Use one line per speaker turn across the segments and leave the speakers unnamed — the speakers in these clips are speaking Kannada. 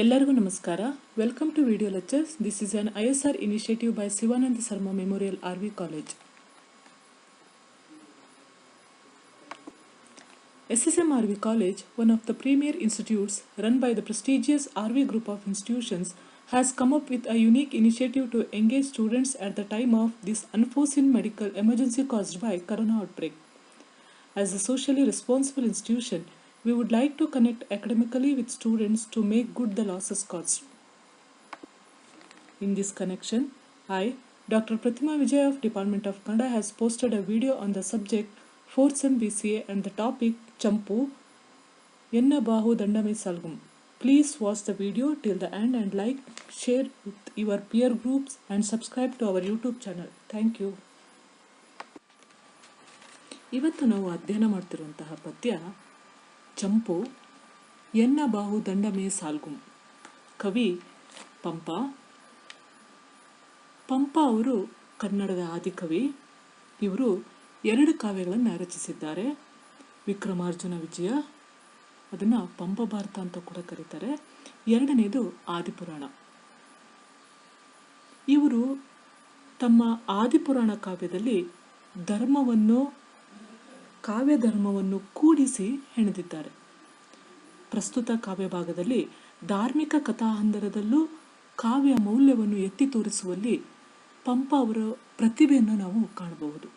ಎಲ್ಲರಿಗೂ ನಮಸ್ಕಾರ. Welcome to video lectures. This is an ISR initiative by Sivanand Sarma Memorial RV College. SSM RV College, one of the premier institutes run by the prestigious RV group of institutions, has come up with a unique initiative to engage students at the time of this unforeseen medical emergency caused by corona outbreak. As a socially responsible institution, we would like to connect academically with students to make good the losses caused. In this connection, I, Dr. Pratima Vijay of Department of Kannada, has posted a video on the subject 4th Sem BCA and the topic Champu Enna Bahu Dandame Salgum. Please watch the video till the end and like, share with your peer groups and subscribe to our YouTube channel. Thank you. ಇವತ್ತು ನಾವು ಅಧ್ಯಯನ ಮಾಡ್ತಿರುವಂತಹ ಪದ್ಯ ಚಂಪು ಎನ್ನ ಬಾಹು ದಂಡಮೇ ಸಾಲ್ಗುಂ. ಕವಿ ಪಂಪ. ಪಂಪ ಅವರು ಕನ್ನಡದ ಆದಿಕವಿ. ಇವರು 2 ಕಾವ್ಯಗಳನ್ನು ರಚಿಸಿದ್ದಾರೆ. ವಿಕ್ರಮಾರ್ಜುನ ವಿಜಯ, ಅದನ್ನು ಪಂಪ ಭಾರತ ಅಂತ ಕೂಡ ಕರೀತಾರೆ. 2ನೇದು ಆದಿಪುರಾಣ. ಇವರು ತಮ್ಮ ಆದಿಪುರಾಣ ಕಾವ್ಯದಲ್ಲಿ ಕಾವ್ಯ ಧರ್ಮವನ್ನು ಕೂಡಿಸಿ ಹೆಣೆದಿದ್ದಾರೆ. ಪ್ರಸ್ತುತ ಕಾವ್ಯ ಭಾಗದಲ್ಲಿ ಧಾರ್ಮಿಕ ಕಥಾಹಂದರದಲ್ಲೂ ಕಾವ್ಯ ಮೌಲ್ಯವನ್ನು ಎತ್ತಿ ತೋರಿಸುವಲ್ಲಿ ಪಂಪ ಅವರ ಪ್ರತಿಭೆಯನ್ನು ನಾವು ಕಾಣಬಹುದು.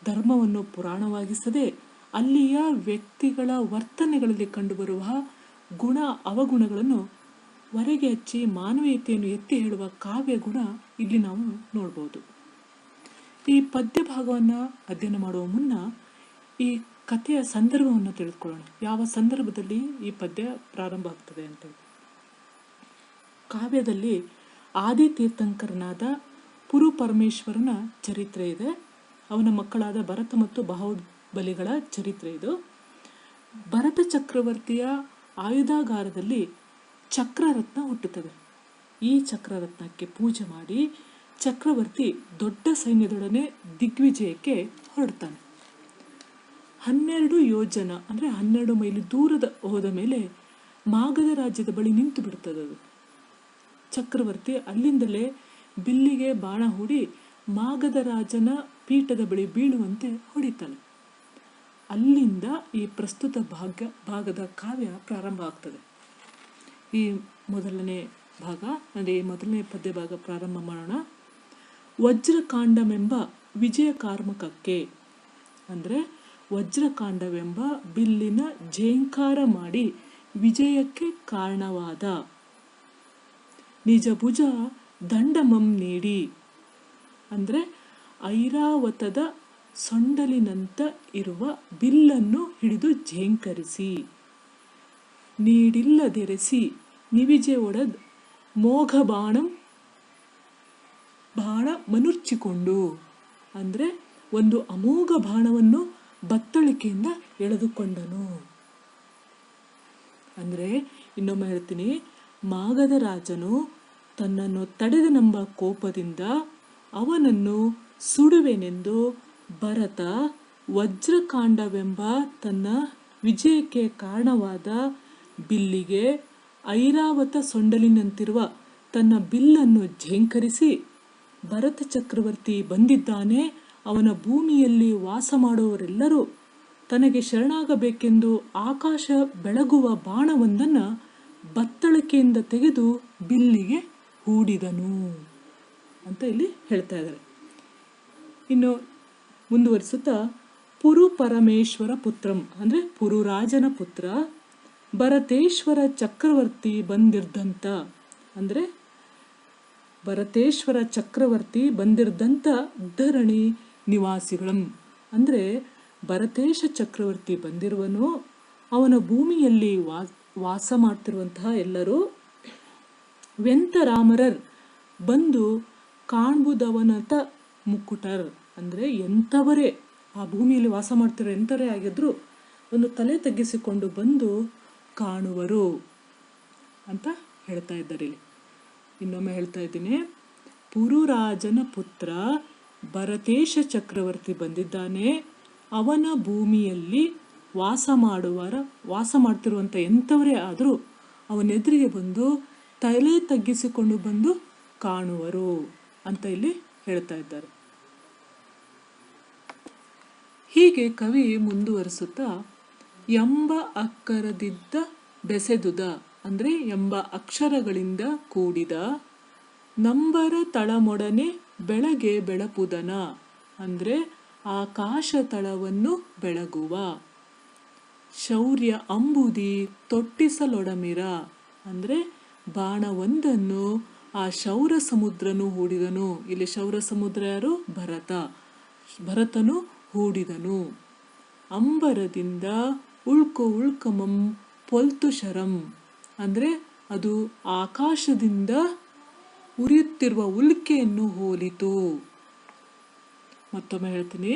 ಧರ್ಮವನ್ನು ಪುರಾಣವಾಗಿಸದೆ ಅಲ್ಲಿಯ ವ್ಯಕ್ತಿಗಳ ವರ್ತನೆಗಳಲ್ಲಿ ಕಂಡುಬರುವ ಗುಣ ಅವಗುಣಗಳನ್ನು ಹೊರಗೆ ಹಚ್ಚಿ ಮಾನವೀಯತೆಯನ್ನು ಎತ್ತಿ ಹೇಳುವ ಕಾವ್ಯ ಗುಣ ಇಲ್ಲಿ ನಾವು ನೋಡಬಹುದು. ಈ ಪದ್ಯ ಭಾಗವನ್ನು ಅಧ್ಯಯನ ಮಾಡುವ ಮುನ್ನ ಈ ಕಥೆಯ ಸಂದರ್ಭವನ್ನು ತಿಳಿದುಕೊಳ್ಳೋಣ. ಯಾವ ಸಂದರ್ಭದಲ್ಲಿ ಈ ಪದ್ಯ ಪ್ರಾರಂಭ ಆಗ್ತದೆ ಅಂತೇಳಿ. ಕಾವ್ಯದಲ್ಲಿ ಆದಿ ತೀರ್ಥಂಕರನಾದ ಪುರು ಪರಮೇಶ್ವರನ ಚರಿತ್ರೆ ಇದೆ. ಅವನ ಮಕ್ಕಳಾದ ಭರತ ಮತ್ತು ಬಾಹುಬಲಿಗಳ ಚರಿತ್ರೆ ಇದು. ಭರತ ಚಕ್ರವರ್ತಿಯ ಆಯುಧಾಗಾರದಲ್ಲಿ ಚಕ್ರರತ್ನ ಹುಟ್ಟುತ್ತದೆ. ಈ ಚಕ್ರರತ್ನಕ್ಕೆ ಪೂಜೆ ಮಾಡಿ ಚಕ್ರವರ್ತಿ ದೊಡ್ಡ ಸೈನ್ಯದೊಡನೆ ದಿಗ್ವಿಜಯಕ್ಕೆ ಹೊರಡ್ತಾನೆ. 12 ಯೋಜನ ಅಂದರೆ 12 ಮೈಲಿ ದೂರದ ಹೋದ ಮೇಲೆ ಮಾಗಧ ರಾಜ್ಯದ ಬಳಿ ನಿಂತು ಬಿಡುತ್ತದದು. ಚಕ್ರವರ್ತಿ ಅಲ್ಲಿಂದಲೇ ಬಿಲ್ಲಿಗೆ ಬಾಣ ಹೂಡಿ ಮಾಗಧ ರಾಜನ ಪೀಠದ ಬಳಿ ಬೀಳುವಂತೆ ಹೊಡಿತಾನೆ. ಅಲ್ಲಿಂದ ಈ ಪ್ರಸ್ತುತ ಭಾಗದ ಕಾವ್ಯ ಪ್ರಾರಂಭ ಆಗ್ತದೆ. ಈ ಮೊದಲನೇ ಭಾಗ ಅಂದರೆ ಈ ಮೊದಲನೇ ಪದ್ಯ ಭಾಗ ಪ್ರಾರಂಭ ಮಾಡೋಣ. ವಜ್ರಕಾಂಡವೆಂಬ ವಿಜಯ ಕಾರ್ಮಕಕ್ಕೆ ಅಂದರೆ ವಜ್ರಕಾಂಡವೆಂಬ ಬಿಲ್ಲಿನ ಝೇಂಕಾರ ಮಾಡಿ ವಿಜಯಕ್ಕೆ ಕಾರಣವಾದ ನಿಜ ಭುಜ ದಂಡಮಂ ನೀಡಿ ಅಂದರೆ ಐರಾವತದ ಸೊಂಡಲಿನಂತ ಇರುವ ಬಿಲ್ಲನ್ನು ಹಿಡಿದು ಝೇಂಕರಿಸಿ ನೀಡಿಲ್ಲದೆರೆಸಿ ನಿವಿಜೆ ಒಡದ್ ಮೋಘ ಬಾಣ ಮನುರ್ಚಿಕೊಂಡು ಅಂದರೆ ಒಂದು ಅಮೋಘ ಬಾಣವನ್ನು ಬತ್ತಳಿಕೆಯಿಂದ ಎಳೆದುಕೊಂಡನು. ಅಂದರೆ ಇನ್ನೊಮ್ಮೆ ಹೇಳ್ತೀನಿ, ಮಾಗಧ ರಾಜನು ತನ್ನನ್ನು ತಡೆದನೆಂಬ ಕೋಪದಿಂದ ಅವನನ್ನು ಸುಡುವೆನೆಂದು ಭರತ ವಜ್ರಕಾಂಡವೆಂಬ ತನ್ನ ವಿಜಯಕ್ಕೆ ಕಾರಣವಾದ ಬಿಲ್ಲಿಗೆ ಐರಾವತ ಸೊಂಡಲಿನಂತಿರುವ ತನ್ನ ಬಿಲ್ಲನ್ನು ಝೇಂಕರಿಸಿ ಭರತ ಚಕ್ರವರ್ತಿ ಬಂದಿದ್ದಾನೆ, ಅವನ ಭೂಮಿಯಲ್ಲಿ ವಾಸ ಮಾಡುವವರೆಲ್ಲರೂ ತನಗೆ ಶರಣಾಗಬೇಕೆಂದು ಆಕಾಶ ಬೆಳಗುವ ಬಾಣವೊಂದನ್ನು ಬತ್ತಳಿಕೆಯಿಂದ ತೆಗೆದು ಬಿಲ್ಲಿಗೆ ಹೂಡಿದನು ಅಂತ ಇಲ್ಲಿ ಹೇಳ್ತಾ ಇದ್ದಾರೆ. ಇನ್ನು ಮುಂದುವರಿಸುತ್ತಾ, ಪುರು ಪರಮೇಶ್ವರ ಪುತ್ರಂ ಅಂದರೆ ಪುರುರಾಜನ ಪುತ್ರ ಭರತೇಶ್ವರ ಚಕ್ರವರ್ತಿ ಬಂದಿರ್ದಂತ ಅಂದರೆ ಭರತೇಶ್ವರ ಚಕ್ರವರ್ತಿ ಬಂದಿರ್ದಂಥ ಧರಣಿ ನಿವಾಸಿಗಳಂ ಅಂದರೆ ಭರತೇಶ ಚಕ್ರವರ್ತಿ ಬಂದಿರುವನು, ಅವನ ಭೂಮಿಯಲ್ಲಿ ವಾಸ ಮಾಡ್ತಿರುವಂತಹ ಎಲ್ಲರೂ ವೆಂತರಾಮರರ್ ಬಂದು ಕಾಣ್ಬುದವನತ ಮುಕ್ಕುಟರ್ ಅಂದರೆ ಎಂಥವರೇ ಆ ಭೂಮಿಯಲ್ಲಿ ವಾಸ ಮಾಡ್ತಿರೋ ಎಂಥವರೇ ಆಗಿದ್ರು ಒಂದು ತಲೆ ತಗ್ಗಿಸಿಕೊಂಡು ಬಂದು ಕಾಣುವರು ಅಂತ ಹೇಳ್ತಾ ಇದ್ದಾರೆ ಇಲ್ಲಿ. ಇನ್ನೊಮ್ಮೆ ಹೇಳ್ತಾ ಇದ್ದೀನಿ, ಪುರುರಾಜನ ಪುತ್ರ ಭರತೇಶ ಚಕ್ರವರ್ತಿ ಬಂದಿದ್ದಾನೆ, ಅವನ ಭೂಮಿಯಲ್ಲಿ ವಾಸ ಮಾಡ್ತಿರುವಂಥ ಎಂಥವರೇ ಆದರೂ ಅವನೆದುರಿಗೆ ಬಂದು ತಲೆ ತಗ್ಗಿಸಿಕೊಂಡು ಬಂದು ಕಾಣುವರು ಅಂತ ಇಲ್ಲಿ ಹೇಳ್ತಾ ಇದ್ದಾರೆ. ಹೀಗೆ ಕವಿ ಮುಂದುವರಿಸುತ್ತಾ ಎಂಬ ಅಕ್ಕರದಿದ್ದ ಬೆಸೆದುದ ಅಂದರೆ ಎಂಬ ಅಕ್ಷರಗಳಿಂದ ಕೂಡಿದ ನಂಬರ ತಳಮೊಡನೆ ಬೆಳಗ್ಗೆ ಬೆಳಪುದನ ಅಂದರೆ ಆಕಾಶ ತಳವನ್ನು ಬೆಳಗುವ ಶೌರ್ಯ ಅಂಬುದಿ ತೊಟ್ಟಿಸಲೊಡಮಿರ ಅಂದರೆ ಬಾಣವೊಂದನ್ನು ಆ ಶೌರ ಸಮುದ್ರನು ಹೂಡಿದನು. ಇಲ್ಲಿ ಶೌರ ಸಮುದ್ರ ಯಾರು? ಭರತನು ಹೂಡಿದನು. ಅಂಬರದಿಂದ ಉಳ್ಕಮಂ ಪೊಲ್ತು ಶರಂ ಅಂದರೆ ಅದು ಆಕಾಶದಿಂದ ಉರಿಯುತ್ತಿರುವ ಉಲ್ಕೆಯನ್ನು ಹೋಲಿತು. ಮತ್ತೊಮ್ಮೆ ಹೇಳ್ತೀನಿ.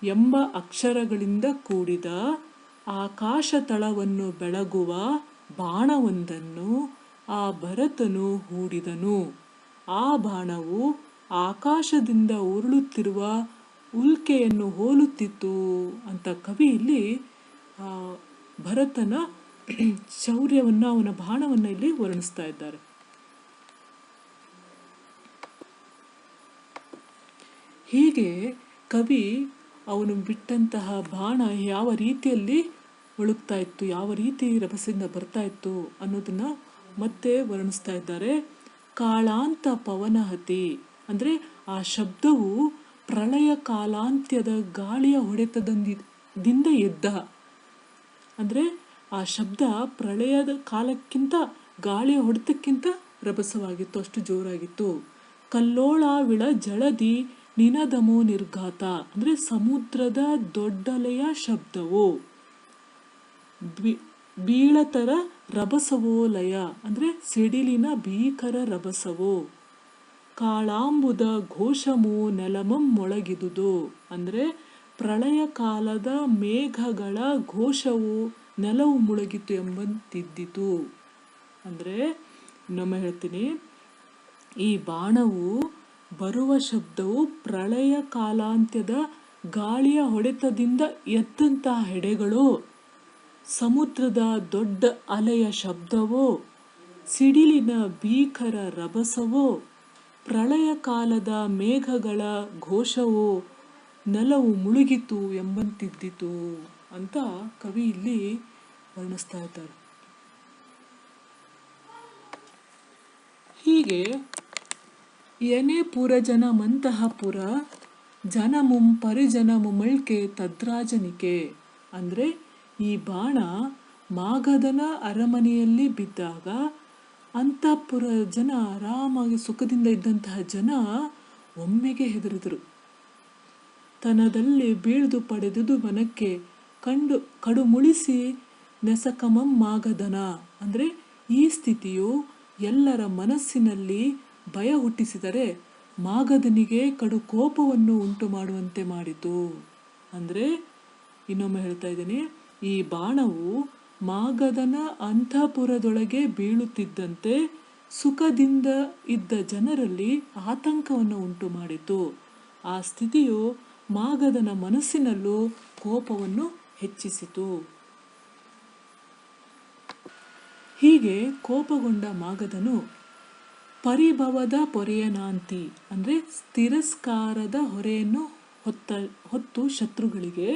ಎಂಬ ಅಕ್ಷರಗಳಿಂದ ಕೂಡಿದ ಆಕಾಶ ತಳವನ್ನು ಬೆಳಗುವ ಬಾಣವೊಂದನ್ನು ಆ ಭರತನು ಹೂಡಿದನು. ಆ ಬಾಣವು ಆಕಾಶದಿಂದ ಉರುಳುತ್ತಿರುವ ಉಲ್ಕೆಯನ್ನು ಹೋಲುತ್ತಿತ್ತು ಅಂತ ಕವಿ ಇಲ್ಲಿ ಭರತನ ಶೌರ್ಯವನ್ನು, ಅವನ ಬಾಣವನ್ನು ಇಲ್ಲಿ ವರ್ಣಿಸ್ತಾ ಇದ್ದಾರೆ. ಹೀಗೆ ಕವಿ ಅವನು ಬಿಟ್ಟಂತಹ ಬಾಣ ಯಾವ ರೀತಿಯಲ್ಲಿ ಒಳುಕ್ತಾ ಇತ್ತು, ಯಾವ ರೀತಿ ರಭಸದಿಂದ ಬರ್ತಾ ಇತ್ತು ಅನ್ನೋದನ್ನ ಮತ್ತೆ ವರ್ಣಿಸ್ತಾ ಇದ್ದಾರೆ. ಕಾಳಾಂತ ಪವನಹತಿ ಅಂದರೆ ಆ ಶಬ್ದವು ಪ್ರಳಯ ಕಾಲಾಂತ್ಯದ ಗಾಳಿಯ ಹೊಡೆತದಿಂದ ಎದ್ದ. ಅಂದರೆ ಆ ಶಬ್ದ ಪ್ರಳಯದ ಕಾಲಕ್ಕಿಂತ ಗಾಳಿಯ ಹೊಡೆತಕ್ಕಿಂತ ರಭಸವಾಗಿತ್ತು, ಅಷ್ಟು ಜೋರಾಗಿತ್ತು. ಕಲ್ಲೋಳಾವಿಳ ಜಳದಿ ನಿನದಮೋ ನಿರ್ಘಾತ ಅಂದರೆ ಸಮುದ್ರದ ದೊಡ್ಡಲೆಯ ಶಬ್ದವು. ಬೀಳತರ ರಭಸವೋ ಲಯ ಅಂದರೆ ಸಿಡಿಲಿನ ಭೀಕರ ರಭಸವೋ. ಕಾಳಾಂಬುದ ಘೋಷಮು ನೆಲಮಂ ಮೊಳಗಿದುದು ಅಂದರೆ ಪ್ರಳಯ ಕಾಲದ ಮೇಘಗಳ ಘೋಷವು ನೆಲವು ಮುಳುಗಿತು ಎಂಬಂತಿದ್ದಿತು. ಅಂದರೆ ಇನ್ನೊಮ್ಮೆ ಹೇಳ್ತೀನಿ, ಈ ಬಾಣವು ಬರುವ ಶಬ್ದವು ಪ್ರಳಯ ಕಾಲಾಂತ್ಯದ ಗಾಳಿಯ ಹೊಡೆತದಿಂದ ಎದ್ದಂತಹ ಹೆಡೆಗಳು, ಸಮುದ್ರದ ದೊಡ್ಡ ಅಲೆಯ ಶಬ್ದವೋ, ಸಿಡಿಲಿನ ಭೀಕರ ರಭಸವೋ, ಪ್ರಳಯ ಕಾಲದ ಮೇಘಗಳ ಘೋಷವೋ ನೆಲವು ಮುಳುಗಿತು ಎಂಬಂತಿದ್ದಿತು ಅಂತ ಕವಿ ಇಲ್ಲಿ ವರ್ಣಿಸ್ತಾ ಇದ್ದಾರೆ. ಹೀಗೆ ಎನೆ ಪುರಜನ ಮಂತಹ ಪುರ ಜನಮುಂ ಪರಿಜನಮುಮಳ್ಕೆ ತದ್ರಾಜನಿಕೆ ಅಂದರೆ ಈ ಬಾಣ ಮಾಗಧನ ಅರಮನೆಯಲ್ಲಿ ಬಿದ್ದಾಗ ಅಂತಃಪುರ ಜನ, ಆರಾಮಾಗಿ ಸುಖದಿಂದ ಇದ್ದಂತಹ ಜನ ಒಮ್ಮೆಗೆ ಹೆದರಿದರು. ತನದಲ್ಲಿ ಬೀಳ್ದು ಪಡೆದುದು ಮನಕ್ಕೆ ಕಡು ಮುಳಿಸಿ ನೆಸಕಮಂ ಮಾಗಧನ ಅಂದರೆ ಈ ಸ್ಥಿತಿಯು ಎಲ್ಲರ ಮನಸ್ಸಿನಲ್ಲಿ ಭಯ ಹುಟ್ಟಿಸಿದರೆ ಮಾಗಧನಿಗೆ ಕಡು ಕೋಪವನ್ನು ಉಂಟು ಮಾಡುವಂತೆ ಮಾಡಿತು. ಅಂದರೆ ಇನ್ನೊಮ್ಮೆ ಹೇಳ್ತಾ ಇದ್ದೀನಿ, ಈ ಬಾಣವು ಮಾಗಧನ ಅಂತಃಪುರದೊಳಗೆ ಬೀಳುತ್ತಿದ್ದಂತೆ ಸುಖದಿಂದ ಇದ್ದ ಜನರಲ್ಲಿ ಆತಂಕವನ್ನು ಉಂಟು ಮಾಡಿತು. ಆ ಸ್ಥಿತಿಯು ಮಾಗಧನ ಮನಸ್ಸಿನಲ್ಲೂ ಕೋಪವನ್ನು ಹೆಚ್ಚಿಸಿತು. ಹೀಗೆ ಕೋಪಗೊಂಡ ಮಾಗಧನು ಪರಿಭವದ ಪೊರೆಯನಾಂತಿ ಅಂದರೆ ತಿರಸ್ಕಾರದ ಹೊರೆಯನ್ನು ಹೊತ್ತು ಶತ್ರುಗಳಿಗೆ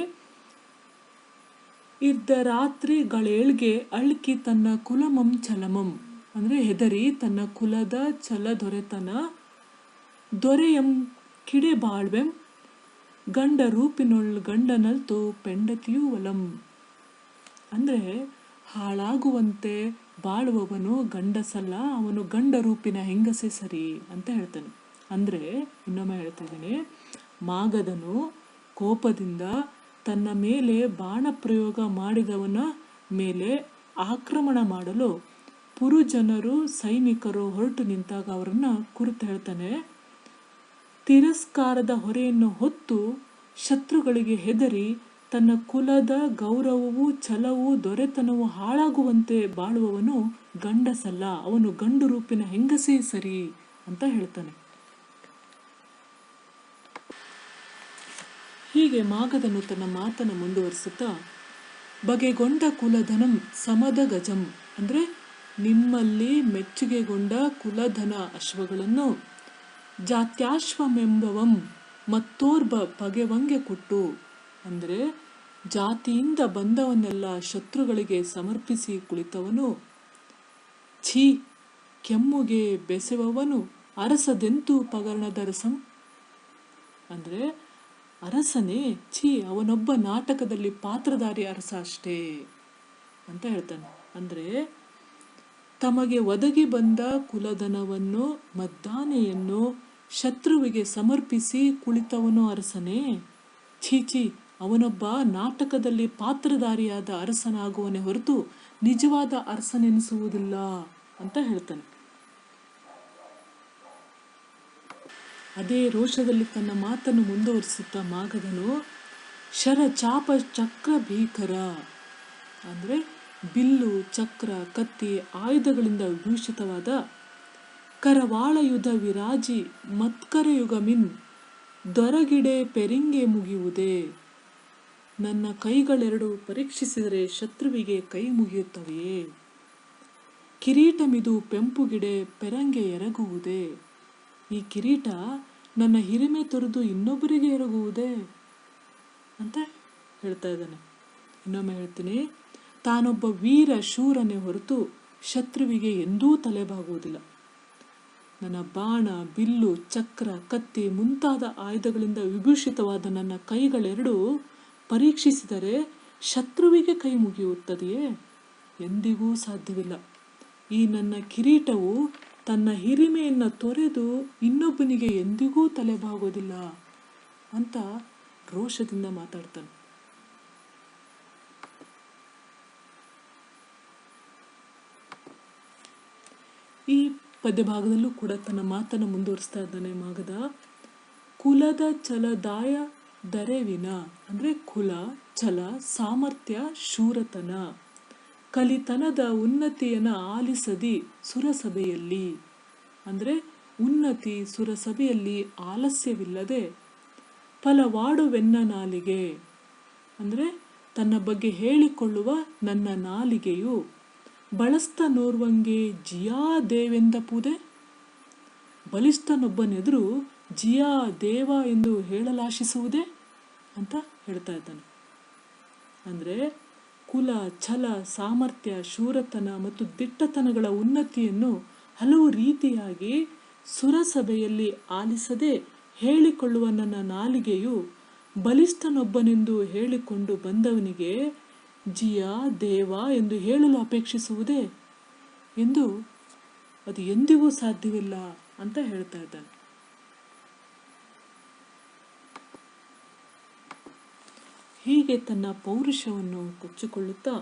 ಇದ್ದ ರಾತ್ರಿಗಳೇಳ್ಗೆ ಅಳ್ಕಿ ತನ್ನ ಕುಲಮಂ ಛಲಮಂ ಅಂದರೆ ಹೆದರಿ ತನ್ನ ಕುಲದ ಛಲ ದೊರೆತನ ದೊರೆಯಂ ಕಿಡೆ ಬಾಳ್ವೆಂ ಗಂಡ ರೂಪಿನೊಳ್ ಗಂಡನಲ್ತು ಪೆಂಡತಿಯೂ ಒಲಂ ಅಂದರೆ ಹಾಳಾಗುವಂತೆ ಬಾಳುವವನು ಗಂಡಸಲ್ಲ, ಅವನು ಗಂಡ ರೂಪಿನ ಹೆಂಗಸೆ ಸರಿ ಅಂತ ಹೇಳ್ತಾನೆ. ಅಂದರೆ ಇನ್ನೊಮ್ಮೆ ಹೇಳ್ತಾ ಇದ್ದೀನಿ, ಮಾಗಧನು ಕೋಪದಿಂದ ತನ್ನ ಮೇಲೆ ಬಾಣ ಪ್ರಯೋಗ ಮಾಡಿದವನ ಮೇಲೆ ಆಕ್ರಮಣ ಮಾಡಲು ಪುರುಜನರು ಸೈನಿಕರು ಹೊರಟು ನಿಂತಾಗ ಅವರನ್ನು ಕುರಿತು ಹೇಳ್ತಾನೆ. ತಿರಸ್ಕಾರದ ಹೊರೆಯನ್ನು ಹೊತ್ತು ಶತ್ರುಗಳಿಗೆ ಹೆದರಿ ತನ್ನ ಕುಲದ ಗೌರವವು ಛಲವು ದೊರೆತನವು ಹಾಳಾಗುವಂತೆ ಬಾಳುವವನು ಗಂಡಸಲ್ಲ, ಅವನು ಗಂಡು ರೂಪಿನ ಹೆಂಗಸೇ ಸರಿ ಅಂತ ಹೇಳ್ತಾನೆ. ಹೀಗೆ ಮಾಗಧನು ತನ್ನ ಮಾತನ್ನು ಮುಂದುವರಿಸುತ್ತಾ ಬಗೆಗೊಂಡ ಕುಲಧನಂ ಸಮದ ಗಜಂ ಅಂದರೆ ನಿಮ್ಮಲ್ಲಿ ಮೆಚ್ಚುಗೆಗೊಂಡ ಕುಲಧನ ಅಶ್ವಗಳನ್ನು ಜಾತ್ಯಾಶ್ವಮೆಂಬವಂ ಮತ್ತೋರ್ಬ ಪಗೆವಂಗೆ ಕೊಟ್ಟು, ಅಂದರೆ ಜಾತಿಯಿಂದ ಬಂದವನ್ನೆಲ್ಲ ಶತ್ರುಗಳಿಗೆ ಸಮರ್ಪಿಸಿ ಕುಳಿತವನು, ಛೀ ಕೆಮ್ಮುಗೆ ಬೆಸೆವವನು ಅರಸದೆಂತೂ ಪಗರ್ಣದರಸಂ, ಅಂದರೆ ಅರಸನೇ, ಛೀ ಅವನೊಬ್ಬ ನಾಟಕದಲ್ಲಿ ಪಾತ್ರಧಾರಿ ಅರಸ ಅಷ್ಟೇ ಅಂತ ಹೇಳ್ತಾನೆ. ಅಂದರೆ ತಮಗೆ ಒದಗಿ ಬಂದ ಕುಲಧನವನ್ನು ಮದ್ದಾನೆಯನ್ನು ಶತ್ರುವಿಗೆ ಸಮರ್ಪಿಸಿ ಕುಳಿತವನು ಅರಸನೇ, ಛೀ ಅವನೊಬ್ಬ ನಾಟಕದಲ್ಲಿ ಪಾತ್ರಧಾರಿಯಾದ ಅರಸನಾಗುವನೇ ಹೊರತು ನಿಜವಾದ ಅರಸನೆನಿಸುವುದಿಲ್ಲ ಅಂತ ಹೇಳ್ತಾನೆ. ಅದೇ ರೋಷದಲ್ಲಿ ತನ್ನ ಮಾತನ್ನು ಮುಂದುವರಿಸುತ್ತಾ ಮಾಗಧನು, ಶರ ಚಾಪ ಚಕ್ರ ಭೀಕರ, ಅಂದರೆ ಬಿಲ್ಲು ಚಕ್ರ ಕತ್ತಿ ಆಯುಧಗಳಿಂದ ವಿಭೂಷಿತವಾದ ಕರವಾಳಯುಧ ವಿರಾಜಿ ಮತ್ಕರಯುಗಮಿನ್ ದೊರಗಿಡೆ ಪೆರಿಂಗೆ ಮುಗಿಯುವುದೇ, ನನ್ನ ಕೈಗಳೆರಡು ಪರೀಕ್ಷಿಸಿದರೆ ಶತ್ರುವಿಗೆ ಕೈ ಮುಗಿಯುತ್ತವೆಯೇ, ಕಿರೀಟಮಿದು ಪೆಂಪುಗಿಡೆ ಪೆರಂಗೆ ಎರಗುವುದೇ, ಈ ಕಿರೀಟ ನನ್ನ ಹಿರಿಮೆ ತೊರೆದು ಇನ್ನೊಬ್ಬರಿಗೆ ಎರಗುವುದೇ ಅಂತ ಹೇಳ್ತಾ ಇದ್ದಾನೆ. ಇನ್ನೊಮ್ಮೆ ಹೇಳ್ತೀನಿ, ತಾನೊಬ್ಬ ವೀರ ಶೂರನೇ ಹೊರತು ಶತ್ರುವಿಗೆ ಎಂದೂ ತಲೆಬಾಗುವುದಿಲ್ಲ. ನನ್ನ ಬಾಣ ಬಿಲ್ಲು ಚಕ್ರ ಕತ್ತಿ ಮುಂತಾದ ಆಯುಧಗಳಿಂದ ವಿಭೂಷಿತವಾದ ನನ್ನ ಕೈಗಳೆರಡು ಪರೀಕ್ಷಿಸಿದರೆ ಶತ್ರುವಿಗೆ ಕೈ ಮುಗಿಯುತ್ತದೆಯೇ? ಎಂದಿಗೂ ಸಾಧ್ಯವಿಲ್ಲ. ಈ ನನ್ನ ಕಿರೀಟವು ತನ್ನ ಹಿರಿಮೆಯನ್ನು ತೊರೆದು ಇನ್ನೊಬ್ಬನಿಗೆ ಎಂದಿಗೂ ತಲೆಬಾಗೋದಿಲ್ಲ ಅಂತ ರೋಷದಿಂದ ಮಾತಾಡ್ತಾನೆ. ಈ ಪದ್ಯಭಾಗದಲ್ಲೂ ಕೂಡ ತನ್ನ ಮಾತನ್ನು ಮುಂದುವರಿಸ್ತಾ ಇದ್ದಾನೆ ಮಾಗಧ. ಕುಲದ ಛಲದಾಯ ದರೆವಿನ, ಅಂದರೆ ಕುಲ ಛಲ ಸಾಮರ್ಥ್ಯ ಶೂರತನ ಕಲಿತನದ ಉನ್ನತಿಯನ್ನು ಆಲಿಸದಿ ಸುರಸಭೆಯಲ್ಲಿ, ಅಂದರೆ ಉನ್ನತಿ ಸುರಸಭೆಯಲ್ಲಿ ಆಲಸ್ಯವಿಲ್ಲದೆ ಫಲವಾಡುವೆನ್ನ ನಾಲಿಗೆ, ಅಂದರೆ ತನ್ನ ಬಗ್ಗೆ ಹೇಳಿಕೊಳ್ಳುವ ನನ್ನ ನಾಲಿಗೆಯು ಬಳಸ್ತನೋರ್ವಂಗೆ ಜಿಯಾ ದೇವೆಂದ ಪೂದೆ, ಬಲಿಷ್ಠನೊಬ್ಬನೆದುರು ಜಿಯಾ ದೇವ ಎಂದು ಹೇಳಲಾಶಿಸುವುದೇ ಅಂತ ಹೇಳ್ತಾ ಇದ್ದಾನೆ. ಅಂದರೆ ಕುಲ ಛಲ ಸಾಮರ್ಥ್ಯ ಶೂರತನ ಮತ್ತು ದಿಟ್ಟತನಗಳ ಉನ್ನತಿಯನ್ನು ಹಲವು ರೀತಿಯಾಗಿ ಸುರಸಭೆಯಲ್ಲಿ ಆಲಿಸದೆ ಹೇಳಿಕೊಳ್ಳುವ ನನ್ನ ನಾಲಿಗೆಯು ಬಲಿಷ್ಠನೊಬ್ಬನೆಂದು ಹೇಳಿಕೊಂಡು ಬಂದವನಿಗೆ ಜಿಯಾ ದೇವ ಎಂದು ಹೇಳಲು ಅಪೇಕ್ಷಿಸುವುದೇ ಎಂದು ಅದು ಎಂದಿಗೂ ಸಾಧ್ಯವಿಲ್ಲ ಅಂತ ಹೇಳ್ತಾ ಇದ್ದಾನೆ. ಹೀಗೆ ತನ್ನ ಪೌರುಷವನ್ನು ಕೊಚ್ಚಿಕೊಳ್ಳುತ್ತಾ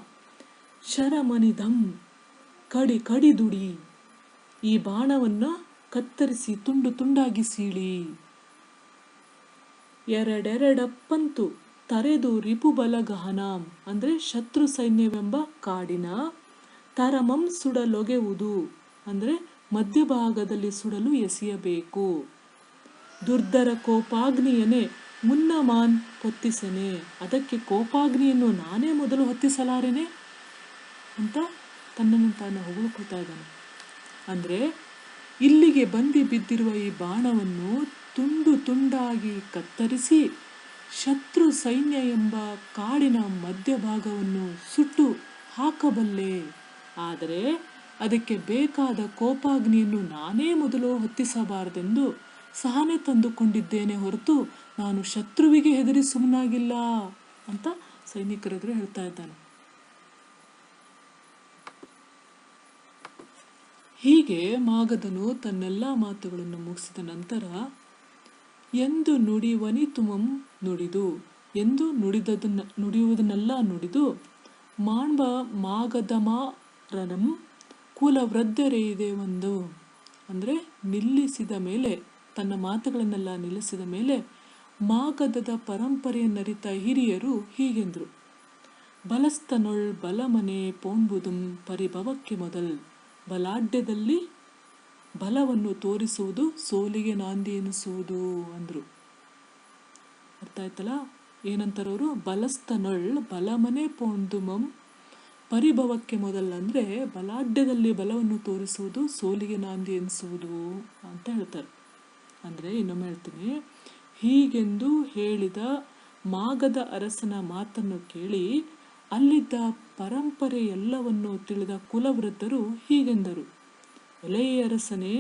ಶರಮನಿಧಂ ಕಡಿದುಡಿ, ಈ ಬಾಣವನ್ನು ಕತ್ತರಿಸಿ ತುಂಡು ತುಂಡಾಗಿ ಸೀಳಿ, ಎರಡೆರಡಪ್ಪಂತು ತರೆದು ರಿಪುಬಲ ಗಹನಾಂ, ಅಂದರೆ ಶತ್ರು ಸೈನ್ಯವೆಂಬ ಕಾಡಿನ ತರಮಂ ಸುಡಲೊಗೆವುದು, ಅಂದರೆ ಮಧ್ಯಭಾಗದಲ್ಲಿ ಸುಡಲು ಎಸೆಯಬೇಕು, ದುರ್ಧರ ಕೋಪಾಗ್ನಿಯನೇ ಮುನ್ನಮಾನ್ ಹೊತ್ತಿಸೆನೆ, ಅದಕ್ಕೆ ಕೋಪಾಗ್ನಿಯನ್ನು ನಾನೇ ಮೊದಲು ಹೊತ್ತಿಸಲಾರೆನೆ ಅಂತ ತನ್ನನ್ನು ತಾನು ಹೊಗಳ್ಕೊತಾ ಇದ್ದಾನೆ. ಅಂದರೆ ಇಲ್ಲಿಗೆ ಬಂದು ಬಿದ್ದಿರುವ ಈ ಬಾಣವನ್ನು ತುಂಡು ತುಂಡಾಗಿ ಕತ್ತರಿಸಿ ಶತ್ರು ಸೈನ್ಯ ಎಂಬ ಕಾಡಿನ ಮಧ್ಯಭಾಗವನ್ನು ಸುಟ್ಟು ಹಾಕಬಲ್ಲೆ, ಆದರೆ ಅದಕ್ಕೆ ಬೇಕಾದ ಕೋಪಾಗ್ನಿಯನ್ನು ನಾನೇ ಮೊದಲು ಹೊತ್ತಿಸಬಾರದೆಂದು ಸಹನೆ ತಂದುಕೊಂಡಿದ್ದೇನೆ ಹೊರತು ನಾನು ಶತ್ರುವಿಗೆ ಹೆದರಿ ಸುಮ್ಮನಾಗಿಲ್ಲ ಅಂತ ಸೈನಿಕರೆದುರು ಹೇಳ್ತಾ ಇದ್ದಾನೆ. ಹೀಗೆ ಮಾಗಧನು ತನ್ನೆಲ್ಲ ಮಾತುಗಳನ್ನು ಮುಗಿಸಿದ ನಂತರ ಎಂದು ನುಡಿವನಿತುಮಂ ನುಡಿದು, ಎಂದು ನುಡಿಯುವುದನ್ನೆಲ್ಲ ನುಡಿದು ಮಾಣ್ಬ ಮಾಗಧಮಾರನಂ ಕುಲವೃದ್ಧರೆಯಿದೆ ಒಂದು, ಅಂದರೆ ನಿಲ್ಲಿಸಿದ ಮೇಲೆ, ತನ್ನ ಮಾತುಗಳನ್ನೆಲ್ಲ ನಿಲ್ಲಿಸಿದ ಮೇಲೆ ಮಾಗಧದ ಪರಂಪರೆಯನ್ನರಿತ ಹಿರಿಯರು ಹೀಗೆಂದರು: ಬಲಸ್ತನೊಳ್ ಬಲಮನೆ ಪೋಂಬುದುಂ ಪರಿಭವಕ್ಕೆ ಮೊದಲ್, ಬಲಾಢ್ಯದಲ್ಲಿ ಬಲವನ್ನು ತೋರಿಸುವುದು ಸೋಲಿಗೆ ನಾಂದಿ ಎನಿಸುವುದು ಅಂದರು. ಅರ್ಥ ಆಯ್ತಲ್ಲ? ಏನಂತಾರವರು? ಬಲಸ್ತನೊಳ್ ಬಲಮನೆ ಪೋಂದುಮಂ ಪರಿಭವಕ್ಕೆ ಮೊದಲಂದರೆ ಬಲಾಢ್ಯದಲ್ಲಿ ಬಲವನ್ನು ತೋರಿಸುವುದು ಸೋಲಿಗೆ ನಾಂದಿ ಎನಿಸುವುದು ಅಂತ ಹೇಳ್ತಾರೆ. ಅಂದರೆ ಇನ್ನೊಮ್ಮೆ ಹೇಳ್ತೀನಿ, ಹೀಗೆಂದು ಹೇಳಿದ ಮಾಗಧ ಅರಸನ ಮಾತನ್ನು ಕೇಳಿ ಅಲ್ಲಿದ್ದ ಪರಂಪರೆ ಎಲ್ಲವನ್ನು ತಿಳಿದ ಕುಲವೃದ್ಧರು ಹೀಗೆಂದರು: ಎಲೆಯ ಅರಸನೇ,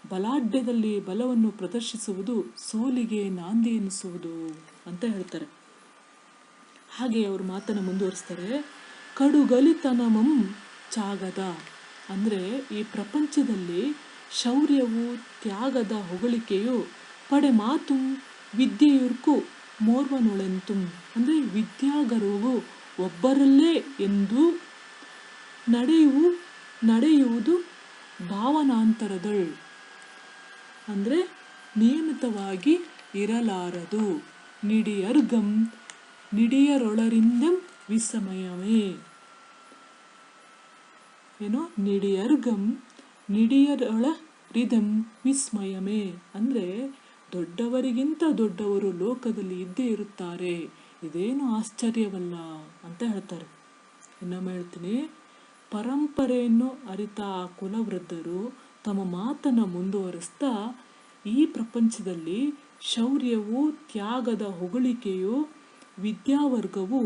ಬಲಾಢ್ಯದಲ್ಲಿ ಬಲವನ್ನು ಪ್ರದರ್ಶಿಸುವುದು ಸೋಲಿಗೆ ನಾಂದಿ ಎನಿಸುವುದು ಅಂತ ಹೇಳ್ತಾರೆ. ಹಾಗೆ ಅವ್ರ ಮಾತನ್ನು ಮುಂದುವರಿಸ್ತಾರೆ. ಕಡುಗಲಿತನಮಂ ಚಾಗದ, ಅಂದರೆ ಈ ಪ್ರಪಂಚದಲ್ಲಿ ಶೌರ್ಯವು ತ್ಯಾಗದ ಹೊಗಳಿಕೆಯು ಪಡೆ ಮಾತು ವಿದ್ಯೆಯುರ್ಕು ಮೋರ್ವನೊಳೆಂತು, ಅಂದರೆ ವಿದ್ಯಾಗರ್ವವು ಒಬ್ಬರಲ್ಲೇ ಎಂದು ನಡೆಯುವುದು ಭಾವನಾಂತರದಳು, ಅಂದರೆ ನಿಯಮಿತವಾಗಿ ಇರಲಾರದು. ನಿಡಿಯರ್ಗಂ ನಿಡಿಯರೊಳರಿಂದಂ ವಿಸ್ಮಯವೇ, ಏನೋ ನಿಡಿಯರ್ಗಂ ನಿಡಿಯರೊಳರಿದಂ ವಿಸ್ಮಯವೇ, ಅಂದರೆ ದೊಡ್ಡವರಿಗಿಂತ ದೊಡ್ಡವರು ಲೋಕದಲ್ಲಿ ಇದ್ದೇ ಇರುತ್ತಾರೆ, ಇದೇನು ಆಶ್ಚರ್ಯವಲ್ಲ ಅಂತ ಹೇಳ್ತಾರೆ. ಇನ್ನೊಮ್ಮೆ ಹೇಳ್ತೀನಿ, ಪರಂಪರೆಯನ್ನು ಅರಿತ ಆ ಕುಲವೃದ್ಧರು ತಮ್ಮ ಮಾತನ್ನು ಮುಂದುವರಿಸ್ತಾ, ಈ ಪ್ರಪಂಚದಲ್ಲಿ ಶೌರ್ಯವು ತ್ಯಾಗದ ಹೊಗಳಿಕೆಯು ವಿದ್ಯಾವರ್ಗವು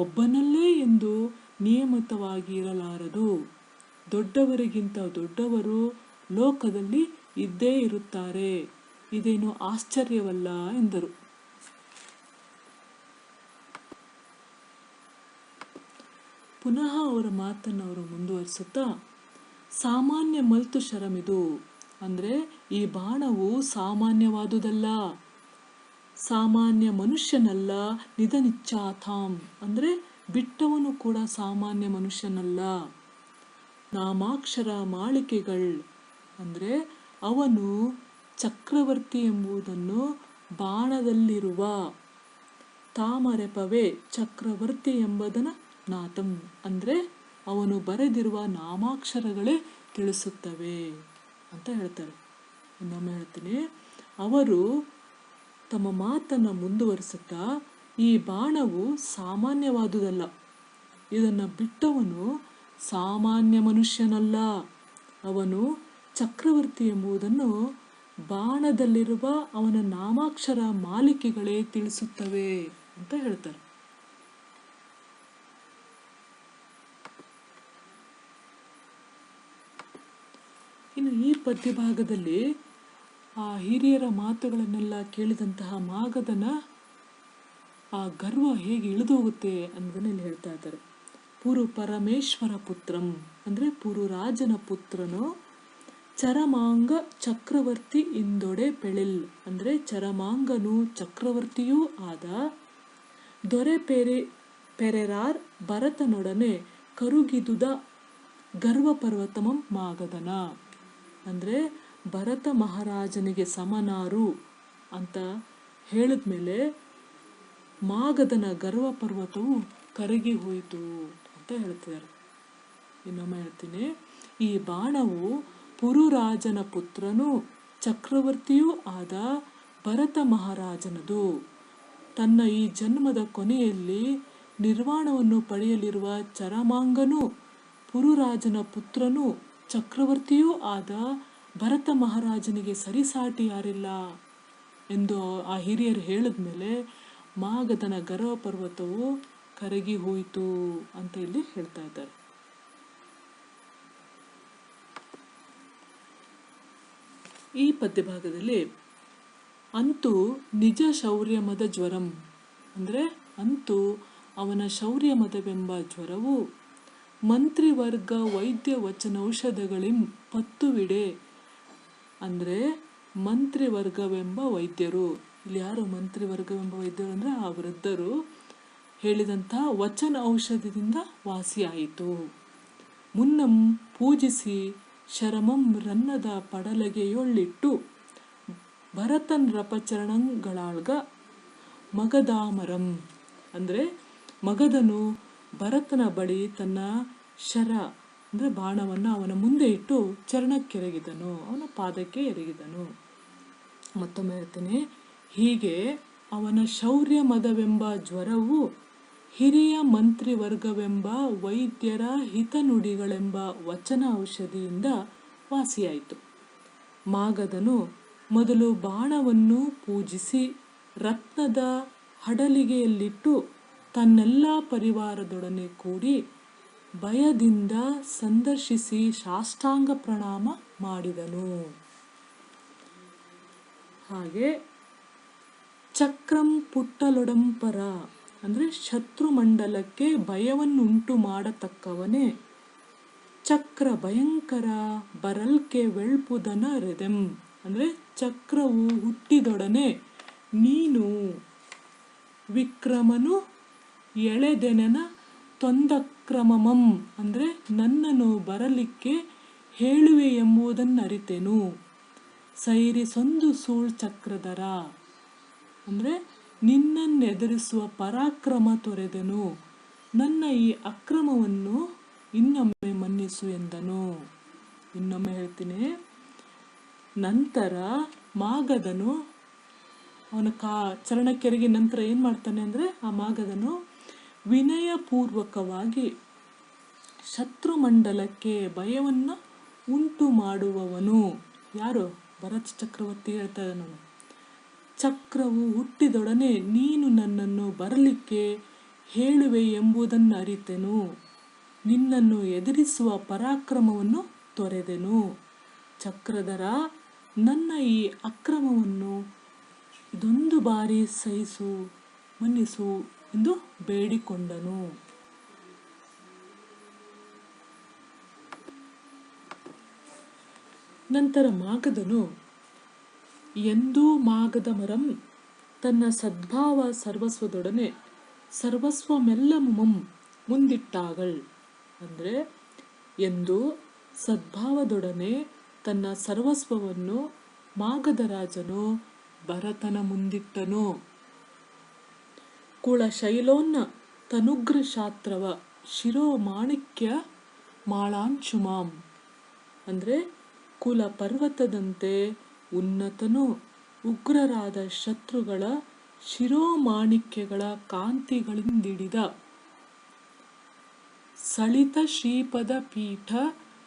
ಒಬ್ಬನಲ್ಲೇ ಎಂದು ನಿಯಮಿತವಾಗಿ ಇರಲಾರದು, ದೊಡ್ಡವರಿಗಿಂತ ದೊಡ್ಡವರು ಲೋಕದಲ್ಲಿ ಇದ್ದೇ ಇರುತ್ತಾರೆ, ಇದೇನು ಆಶ್ಚರ್ಯವಲ್ಲ ಎಂದರು. ಪುನಃ ಅವರ ಮಾತನ್ನು ಅವರು ಮುಂದುವರಿಸುತ್ತಾ, ಸಾಮಾನ್ಯ ಮಲ್ತು ಶರಮಿದು, ಅಂದರೆ ಈ ಬಾಣವು ಸಾಮಾನ್ಯವಾದುದಲ್ಲ, ಸಾಮಾನ್ಯ ಮನುಷ್ಯನಲ್ಲ, ನಿಧನಿಚ್ಛಾತಾಂ, ಅಂದರೆ ಬಿಟ್ಟವನು ಕೂಡ ಸಾಮಾನ್ಯ ಮನುಷ್ಯನಲ್ಲ. ನಾಮಾಕ್ಷರ ಮಾಳಿಕೆಗಳ್, ಅಂದರೆ ಅವನು ಚಕ್ರವರ್ತಿ ಎಂಬುದನ್ನು ಬಾಣದಲ್ಲಿರುವ ತಾಮರೆಪವೇ ಚಕ್ರವರ್ತಿ ಎಂಬುದನ್ನು ನಾತಂ, ಅಂದರೆ ಅವನು ಬರೆದಿರುವ ನಾಮಾಕ್ಷರಗಳೇ ತಿಳಿಸುತ್ತವೆ ಅಂತ ಹೇಳ್ತಾರೆ. ಇನ್ನೊಮ್ಮೆ ಹೇಳ್ತೀನಿ, ಅವರು ತಮ್ಮ ಮಾತನ್ನು ಮುಂದುವರಿಸುತ್ತಾ, ಈ ಬಾಣವು ಸಾಮಾನ್ಯವಾದುದಲ್ಲ, ಇದನ್ನು ಬಿಟ್ಟವನು ಸಾಮಾನ್ಯ ಮನುಷ್ಯನಲ್ಲ, ಅವನು ಚಕ್ರವರ್ತಿ ಎಂಬುದನ್ನು ಬಾಣದಲ್ಲಿರುವ ಅವನ ನಾಮಾಕ್ಷರ ಮಾಲಿಕೆಗಳೇ ತಿಳಿಸುತ್ತವೆ ಅಂತ ಹೇಳ್ತಾರೆ. ಇನ್ನು ಈ ಪದ್ಯಭಾಗದಲ್ಲಿ ಆ ಹಿರಿಯರ ಮಾತುಗಳನ್ನೆಲ್ಲ ಕೇಳಿದಂತಹ ಮಾಗಧನ ಆ ಗರ್ವ ಹೇಗೆ ಇಳಿದೋಗುತ್ತೆ ಅನ್ನೋದನ್ನ ಇಲ್ಲಿ ಹೇಳ್ತಾ ಇದ್ದಾರೆ. ಪುರು ಪರಮೇಶ್ವರ ಪುತ್ರಂ, ಅಂದರೆ ಪುರುರಾಜನ ಪುತ್ರನು ಚರಮಾಂಗ ಚಕ್ರವರ್ತಿ ಇಂದೊಡೆ ಪೆಳಿಲ್, ಅಂದರೆ ಚರಮಾಂಗನು ಚಕ್ರವರ್ತಿಯೂ ಆದ ದೊರೆ ಪೆರೆರಾರ್ ಭರತನೊಡನೆ ಕರುಗಿದುದ ಗರ್ವ ಪರ್ವತಮಂ ಮಾಗಧನ, ಅಂದರೆ ಭರತ ಮಹಾರಾಜನಿಗೆ ಸಮನಾರು ಅಂತ ಹೇಳಿದ್ಮೇಲೆ ಮಾಗಧನ ಗರ್ವ ಪರ್ವತವು ಕರಗಿ ಹೋಯಿತು ಅಂತ ಹೇಳ್ತಿದ್ದಾರೆ. ಇನ್ನೊಮ್ಮೆ ಹೇಳ್ತೀನಿ, ಈ ಬಾಣವು ಪುರುರಾಜನ ಪುತ್ರನು ಚಕ್ರವರ್ತಿಯೂ ಆದ ಭರತ ಮಹಾರಾಜನದು. ತನ್ನ ಈ ಜನ್ಮದ ಕೊನೆಯಲ್ಲಿ ನಿರ್ವಾಣವನ್ನು ಪಡೆಯಲಿರುವ ಚರಮಾಂಗನು ಪುರುರಾಜನ ಪುತ್ರನು ಚಕ್ರವರ್ತಿಯೂ ಆದ ಭರತ ಮಹಾರಾಜನಿಗೆ ಸರಿಸಾಟಿ ಯಾರಿಲ್ಲ ಎಂದು ಆ ಹಿರಿಯರು ಹೇಳಿದ್ಮೇಲೆ ಮಾಗಧನ ಗರ್ವ ಪರ್ವತವು ಕರಗಿ ಹೋಯಿತು ಅಂತ ಇಲ್ಲಿ ಹೇಳ್ತಾ ಇದ್ದಾರೆ. ಈ ಪದ್ಯಭಾಗದಲ್ಲಿ ಅಂತೂ ನಿಜ ಶೌರ್ಯಮದ ಜ್ವರಂ, ಅಂದರೆ ಅಂತೂ ಅವನ ಶೌರ್ಯಮದವೆಂಬ ಜ್ವರವು ಮಂತ್ರಿವರ್ಗ ವೈದ್ಯ ವಚನೌಷಧಗಳಿಂ ಪತ್ತುವಿಡೆ, ಅಂದರೆ ಮಂತ್ರಿವರ್ಗವೆಂಬ ವೈದ್ಯರು, ಇಲ್ಲಿ ಯಾರು ಮಂತ್ರಿವರ್ಗವೆಂಬ ವೈದ್ಯರು ಅಂದರೆ ಆ ವೃದ್ಧರು ಹೇಳಿದಂಥ ವಚನ ಔಷಧದಿಂದ ವಾಸಿಯಾಯಿತು. ಮುನ್ನಂ ಪೂಜಿಸಿ ಶರಮಂ ರನ್ನದ ಪಡಲಗೆಯೊಳ್ಳಿಟ್ಟು ಭರತನ್ ರಪಚರಣಗಳಾಳ್ಗ ಮಗದಾಮರಂ, ಅಂದರೆ ಮಗಧನು ಭರತನ ಬಳಿ ತನ್ನ ಶರ ಅಂದರೆ ಬಾಣವನ್ನು ಅವನ ಮುಂದೆ ಇಟ್ಟು ಚರಣಕ್ಕೆರಗಿದನು, ಅವನ ಪಾದಕ್ಕೆ ಎರಗಿದನು. ಮತ್ತೊಮ್ಮೆ ಹೇಳ್ತೇನೆ, ಹೀಗೆ ಅವನ ಶೌರ್ಯ ಮದವೆಂಬ ಜ್ವರವು ಹಿರಿಯ ಮಂತ್ರಿವರ್ಗವೆಂಬ ವೈದ್ಯರ ಹಿತನುಡಿಗಳೆಂಬ ವಚನ ಔಷಧಿಯಿಂದ ವಾಸಿಯಾಯಿತು. ಮಾಗಧನು ಮೊದಲು ಬಾಣವನ್ನು ಪೂಜಿಸಿ ರತ್ನದ ಹಡಲಿಗೆಯಲ್ಲಿಟ್ಟು ತನ್ನೆಲ್ಲ ಪರಿವಾರದೊಡನೆ ಕೂಡಿ ಭಯದಿಂದ ಸಂದರ್ಶಿಸಿ ಸಾಷ್ಟಾಂಗ ಪ್ರಣಾಮ ಮಾಡಿದನು. ಹಾಗೆ ಚಕ್ರಂ ಪುಟ್ಟಲೊಡಂಪರ ಅಂದರೆ ಶತ್ರುಮಂಡಲಕ್ಕೆ ಭಯವನ್ನುಂಟು ಮಾಡತಕ್ಕವನೇ, ಚಕ್ರ ಭಯಂಕರ ಬರಲ್ಕೆ ವೆಳ್ಪುದನ ರೆದೆಂ ಅಂದರೆ ಚಕ್ರವು ಹುಟ್ಟಿದೊಡನೆ ನೀನು ವಿಕ್ರಮನು ಎಳೆದೆನನ ತೊಂದಕ್ರಮಮಂ ಅಂದರೆ ನನ್ನನ್ನು ಬರಲಿಕ್ಕೆ ಹೇಳುವೆ ಎಂಬುದನ್ನರಿತೆನು. ಸೈರಿಸೊಂದು ಸೂಳ್ ಚಕ್ರಧರ ಅಂದರೆ ನಿನ್ನನ್ನೆದುರಿಸುವ ಪರಾಕ್ರಮ ತೊರೆದೆನು, ನನ್ನ ಈ ಅಕ್ರಮವನ್ನು ಇನ್ನೊಮ್ಮೆ ಮನ್ನಿಸು ಎಂದನು. ಇನ್ನೊಮ್ಮೆ ಹೇಳ್ತೀನಿ. ನಂತರ ಮಾಗಧನು ಅವನ ಚರಣಕ್ಕೆರಗಿ ನಂತರ ಏನು ಮಾಡ್ತಾನೆ ಅಂದರೆ ಆ ಮಾಗಧನು ವಿನಯಪೂರ್ವಕವಾಗಿ ಶತ್ರುಮಂಡಲಕ್ಕೆ ಭಯವನ್ನು ಉಂಟು ಮಾಡುವವನು ಯಾರು? ಭರತ ಚಕ್ರವರ್ತಿ ಹೇಳ್ತಾ ಇದ್ದಾನು. ಚಕ್ರವು ಹುಟ್ಟಿದೊಡನೆ ನೀನು ನನ್ನನ್ನು ಬರಲಿಕ್ಕೆ ಹೇಳುವೆ ಎಂಬುದನ್ನು ಅರಿತೆನು, ನಿನ್ನನ್ನು ಎದುರಿಸುವ ಪರಾಕ್ರಮವನ್ನು ತೊರೆದೆನು. ಚಕ್ರಧರ, ನನ್ನ ಈ ಅಕ್ರಮವನ್ನು ಇದೊಂದು ಬಾರಿ ಸಹಿಸು, ಮನ್ನಿಸು ಎಂದು ಬೇಡಿಕೊಂಡನು. ನಂತರ ಮಾಗಧನು ಎಂದೂ ಮಾಗಧ ಮರಂ ತನ್ನ ಸದ್ಭಾವ ಸರ್ವಸ್ವದೊಡನೆ ಸರ್ವಸ್ವಮೆಲ್ಲಮುಮಂ ಮುಂದಿಟ್ಟಾಗಳ್ ಅಂದರೆ ಎಂದು ಸದ್ಭಾವದೊಡನೆ ತನ್ನ ಸರ್ವಸ್ವವನ್ನು ಮಾಗಧರಾಜನು ಭರತನ ಮುಂದಿಟ್ಟನು. ಕುಳಶೈಲೋನ್ನ ತನುಗ್ರ ಶಾತ್ರವ ಶಿರೋಮಾಣಿಕ್ಯ ಮಾಳಾಂಶುಮಾಂ ಅಂದರೆ ಕುಲ ಪರ್ವತದಂತೆ ಉನ್ನತನು ಉಗ್ರರಾದ ಶತ್ರುಗಳ ಶಿರೋಮಾಣಿಕ್ಯಗಳ ಕಾಂತಿಗಳಿಂದಿಡಿದ ಸಳಿತ ಶ್ರೀಪದ ಪೀಠ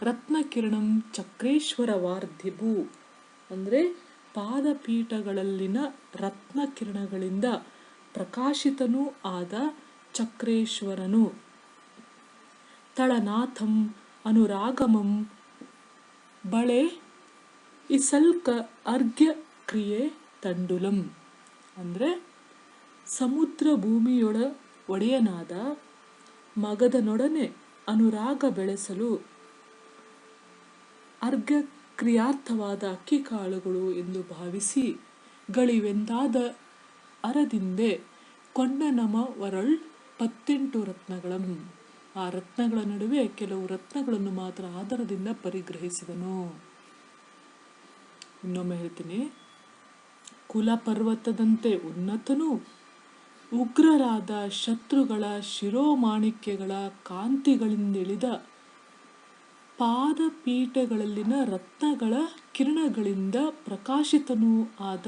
ರತ್ನಕಿರಣಂ ಚಕ್ರೇಶ್ವರ ವಾರ್ಧಿಭು ಅಂದರೆ ಪಾದಪೀಠಗಳಲ್ಲಿನ ರತ್ನಕಿರಣಗಳಿಂದ ಪ್ರಕಾಶಿತನೂ ಆದ ಚಕ್ರೇಶ್ವರನು. ತಳನಾಥಂ ಅನುರಾಗಮಂ ಬಳೆ ಇಸಲ್ಕ ಅರ್ಘ್ಯ ಕ್ರಿಯೆ ತಂಡುಲಂ ಅಂದರೆ ಸಮುದ್ರ ಭೂಮಿಯೊಳ ಒಡೆಯನಾದ ಮಗಧನೊಡನೆ ಅನುರಾಗ ಬೆಳೆಸಲು ಅರ್ಘ್ಯ ಕ್ರಿಯಾರ್ಥವಾದ ಅಕ್ಕಿಕಾಳುಗಳು ಎಂದು ಭಾವಿಸಿ ಗಳಿವೆಂದಾದ ಅರದಿಂದೆ ಕೊಂಡನಮ ವರಳ್ 18 ರತ್ನಗಳಂ ಆ ರತ್ನಗಳ ನಡುವೆ ಕೆಲವು ರತ್ನಗಳನ್ನು ಮಾತ್ರ ಆಧಾರದಿಂದ ಪರಿಗ್ರಹಿಸಿದನು. ಇನ್ನೊಮ್ಮೆ ಹೇಳ್ತೀನಿ. ಕುಲ ಪರ್ವತದಂತೆ ಉನ್ನತನು ಉಗ್ರರಾದ ಶತ್ರುಗಳ ಶಿರೋಮಾಣಿಕ್ಯಗಳ ಕಾಂತಿಗಳಿಂದಿಳಿದ ಪಾದಪೀಠಗಳಲ್ಲಿನ ರತ್ನಗಳ ಕಿರಣಗಳಿಂದ ಪ್ರಕಾಶಿತನೂ ಆದ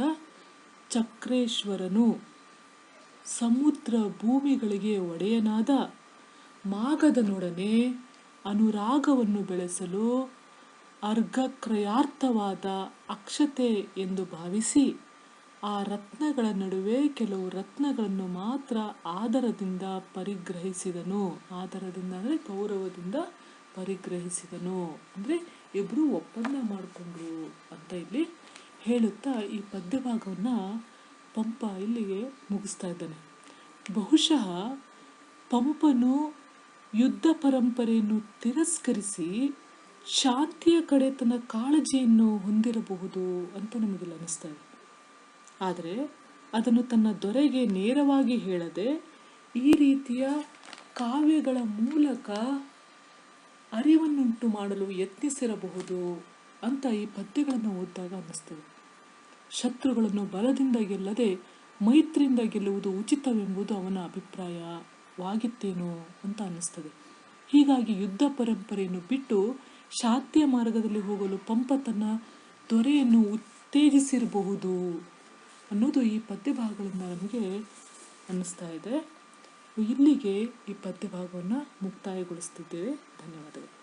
ಚಕ್ರೇಶ್ವರನು ಸಮುದ್ರ ಭೂಮಿಗಳಿಗೆ ಒಡೆಯನಾದ ಮಾಗಧನೊಡನೆ ಅನುರಾಗವನ್ನು ಬೆಳೆಸಲು ಅರ್ಘಕ್ರಯಾರ್ಥವಾದ ಅಕ್ಷತೆ ಎಂದು ಭಾವಿಸಿ ಆ ರತ್ನಗಳ ನಡುವೆ ಕೆಲವು ರತ್ನಗಳನ್ನು ಮಾತ್ರ ಆದರದಿಂದ ಪರಿಗ್ರಹಿಸಿದನು. ಆದರದಿಂದ ಅಂದರೆ ಗೌರವದಿಂದ ಪರಿಗ್ರಹಿಸಿದನು ಅಂದರೆ ಇಬ್ಬರು ಒಪ್ಪಂದ ಮಾಡಿಕೊಂಡ್ರು ಅಂತ ಇಲ್ಲಿ ಹೇಳುತ್ತಾ ಈ ಪದ್ಯಭಾಗವನ್ನು ಪಂಪ ಇಲ್ಲಿಗೆ ಮುಗಿಸ್ತಾ ಇದ್ದಾನೆ. ಬಹುಶಃ ಪಂಪನು ಯುದ್ಧ ಪರಂಪರೆಯನ್ನು ತಿರಸ್ಕರಿಸಿ ಶಾಂತಿಯ ಕಡೆ ತನ್ನ ಕಾಳಜಿಯನ್ನು ಹೊಂದಿರಬಹುದು ಅಂತ ನಮಗೆಲ್ಲ ಅನಿಸ್ತಾ ಇದೆ. ಆದರೆ ಅದನ್ನು ತನ್ನ ದೊರೆಗೆ ನೇರವಾಗಿ ಹೇಳದೆ ಈ ರೀತಿಯ ಕಾವ್ಯಗಳ ಮೂಲಕ ಅರಿವನ್ನುಂಟು ಮಾಡಲು ಯತ್ನಿಸಿರಬಹುದು ಅಂತ ಈ ಪದ್ಯಗಳನ್ನು ಓದಿದಾಗ ಅನ್ನಿಸ್ತದೆ. ಶತ್ರುಗಳನ್ನು ಬಲದಿಂದ ಗೆಲ್ಲದೆ ಮೈತ್ರಿಯಿಂದ ಗೆಲ್ಲುವುದು ಉಚಿತವೆಂಬುದು ಅವನ ಅಭಿಪ್ರಾಯವಾಗಿತ್ತೇನೋ ಅಂತ ಅನ್ನಿಸ್ತದೆ. ಹೀಗಾಗಿ ಯುದ್ಧ ಪರಂಪರೆಯನ್ನು ಬಿಟ್ಟು ಶಾಂತಿಯ ಮಾರ್ಗದಲ್ಲಿ ಹೋಗಲು ಪಂಪ ತನ್ನ ದೊರೆಯನ್ನು ಉತ್ತೇಜಿಸಿರಬಹುದು ಅನ್ನೋದು ಈ ಪದ್ಯಭಾಗಗಳಿಂದ ನಮಗೆ ಅನ್ನಿಸ್ತಾ ಇದೆ. ಇಲ್ಲಿಗೆ ಈ ಪದ್ಯ ಭಾಗವನ್ನು ಮುಕ್ತಾಯಗೊಳಿಸ್ತಿದ್ದೇವೆ. ಧನ್ಯವಾದಗಳು.